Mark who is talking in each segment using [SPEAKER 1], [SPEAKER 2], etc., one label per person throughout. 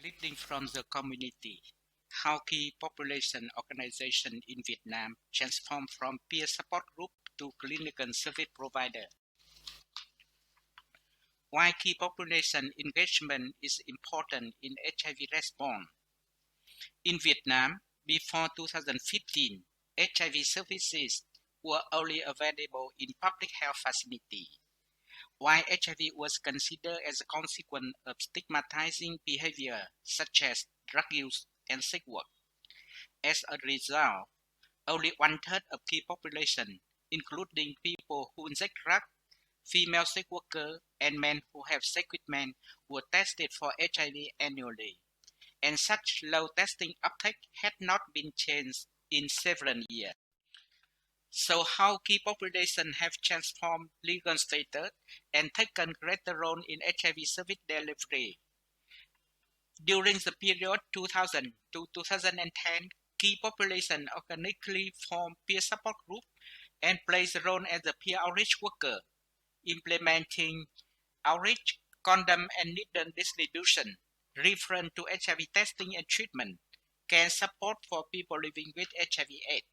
[SPEAKER 1] Leading from the community, how key population organization in Vietnam transformed from peer support group to clinical service provider. Why key population engagement is important in HIV response. In Vietnam, before 2015, HIV services were only available in public health facilities. While HIV was considered as a consequence of stigmatizing behavior such as drug use and sex work. As a result, only one-third of key population, including people who inject drugs, female sex workers, and men who have sex with men, were tested for HIV annually. And such low testing uptake had not been changed in several years. So how key populations have transformed legal status and taken greater role in HIV service delivery. During the period 2000 to 2010, key population organically formed peer support groups and played a role as a peer outreach worker, implementing outreach, condom and needle distribution, reference to HIV testing and treatment, care support for people living with HIV/AIDS.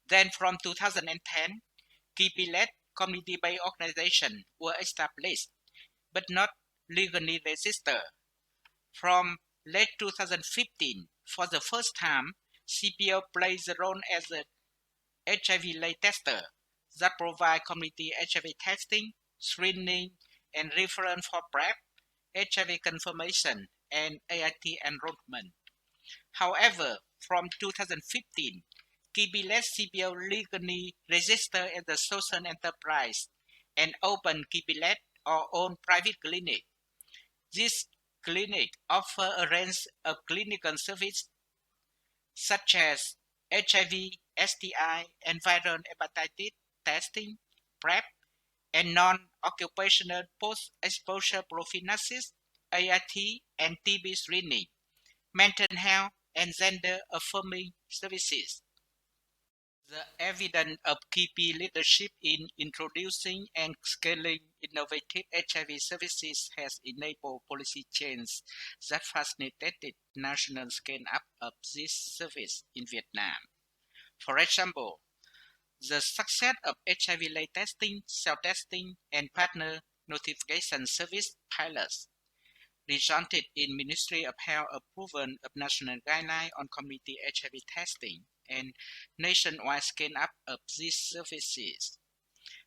[SPEAKER 1] Then from 2010, key-led community-based organizations were established, but not legally registered. From late 2015, for the first time, CPO plays a role as an HIV lay tester that provide community HIV testing, screening, and referral for PrEP, HIV confirmation, and AIT enrollment. However, from 2015, KBLED CPO legally registered as a social enterprise and opened KBLED or own private clinic. This clinic offer a range of clinical services such as HIV, STI, and viral hepatitis testing, PrEP, and non-occupational post-exposure prophylaxis, AIT, and TB screening, mental health, and gender-affirming services. The evidence of KP leadership in introducing and scaling innovative HIV services has enabled policy change that facilitated national scale-up of this service in Vietnam. For example, the success of HIV-led testing, self-testing, and partner notification service pilots resulted in Ministry of Health approval of national guidelines on community HIV testing and nationwide scale-up of these services.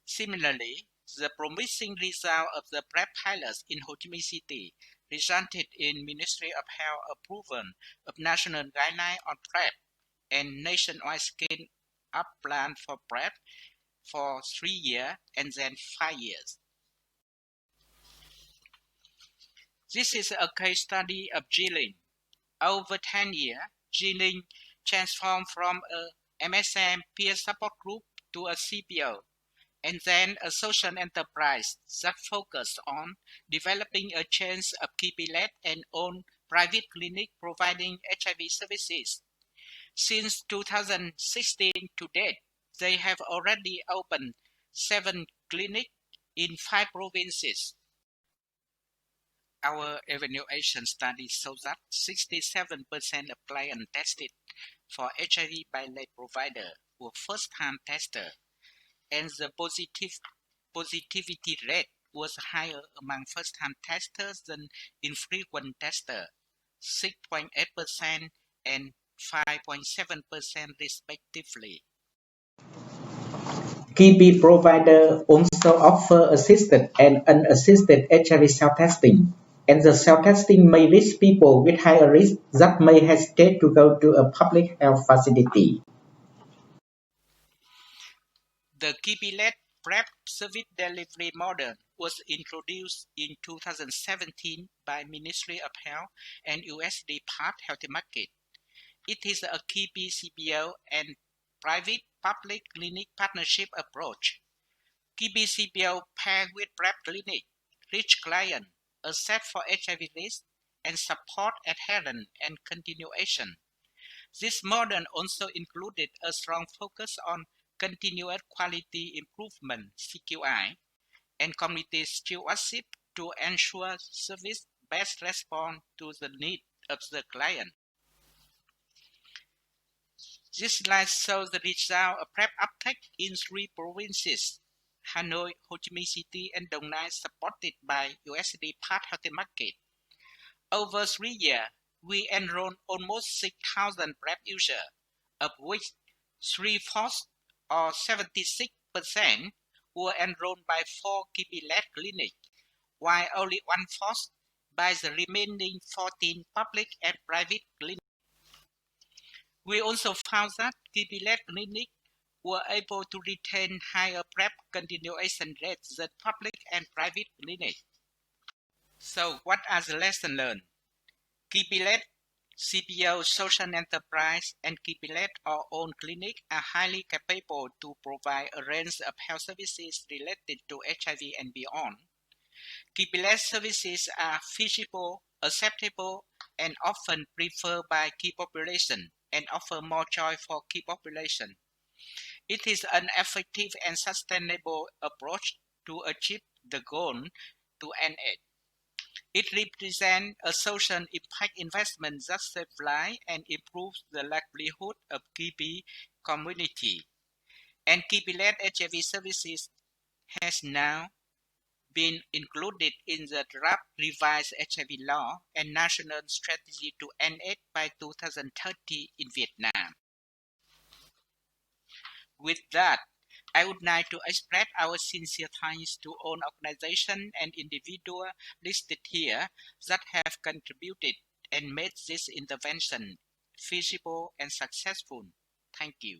[SPEAKER 1] Similarly, the promising result of the PrEP pilots in Ho Chi Minh City resulted in Ministry of Health approval of national guidelines on PrEP and nationwide scale-up plan for PrEP for 3 years and then 5 years. This is a case study of Jilin. Over 10 years, Jilin transformed from a MSM peer support group to a CPO, and then a social enterprise that focused on developing a chain of KP-led and owned private clinic providing HIV services. Since 2016 to date, they have already opened 7 clinics in 5 provinces. Our evaluation study shows that 67% of clients tested for HIV by lay provider were first-time testers, and the positivity rate was higher among first-time testers than infrequent testers, 6.8% and 5.7% respectively.
[SPEAKER 2] KP provider also offer assisted and unassisted HIV self-testing, and the self-testing may reach people with higher risk that may hesitate to go to a public health facility.
[SPEAKER 1] The KP-led PrEP service delivery model was introduced in 2017 by Ministry of Health and U.S. Department of Health Market. It is a KP CPO and private-public clinic partnership approach. KP CPO paired with PrEP clinic, reach clients, assess for HIV risk, and support adherence and continuation. This model also included a strong focus on continuous quality improvement (CQI) and community stewardship to ensure service best respond to the need of the client. This slide shows the result of PrEP uptake in 3 provinces, Hanoi, Ho Chi Minh City, and Dong Nai, supported by USD Part Healthy Market. Over 3 years, we enrolled almost 6,000 PrEP users, of which 3/4 or 76% were enrolled by 4 KP-led clinics, while only 1/4 by the remaining 14 public and private clinics. We also found that KP-led clinics were able to retain higher PrEP continuation rates than public and private clinics. So what are the lessons learned? KP-led CPO, social enterprise, and KP-led or own clinic are highly capable to provide a range of health services related to HIV and beyond. KP-led services are feasible, acceptable, and often preferred by key population and offer more choice for key population. It is an effective and sustainable approach to achieve the goal to end AIDS. It represents a social impact investment that saves lives and improves the livelihood of KP community. And KP-led HIV services has now been included in the draft revised HIV law and national strategy to end AIDS by 2030 in Vietnam. With that, I would like to express our sincere thanks to all organizations and individuals listed here that have contributed and made this intervention feasible and successful. Thank you.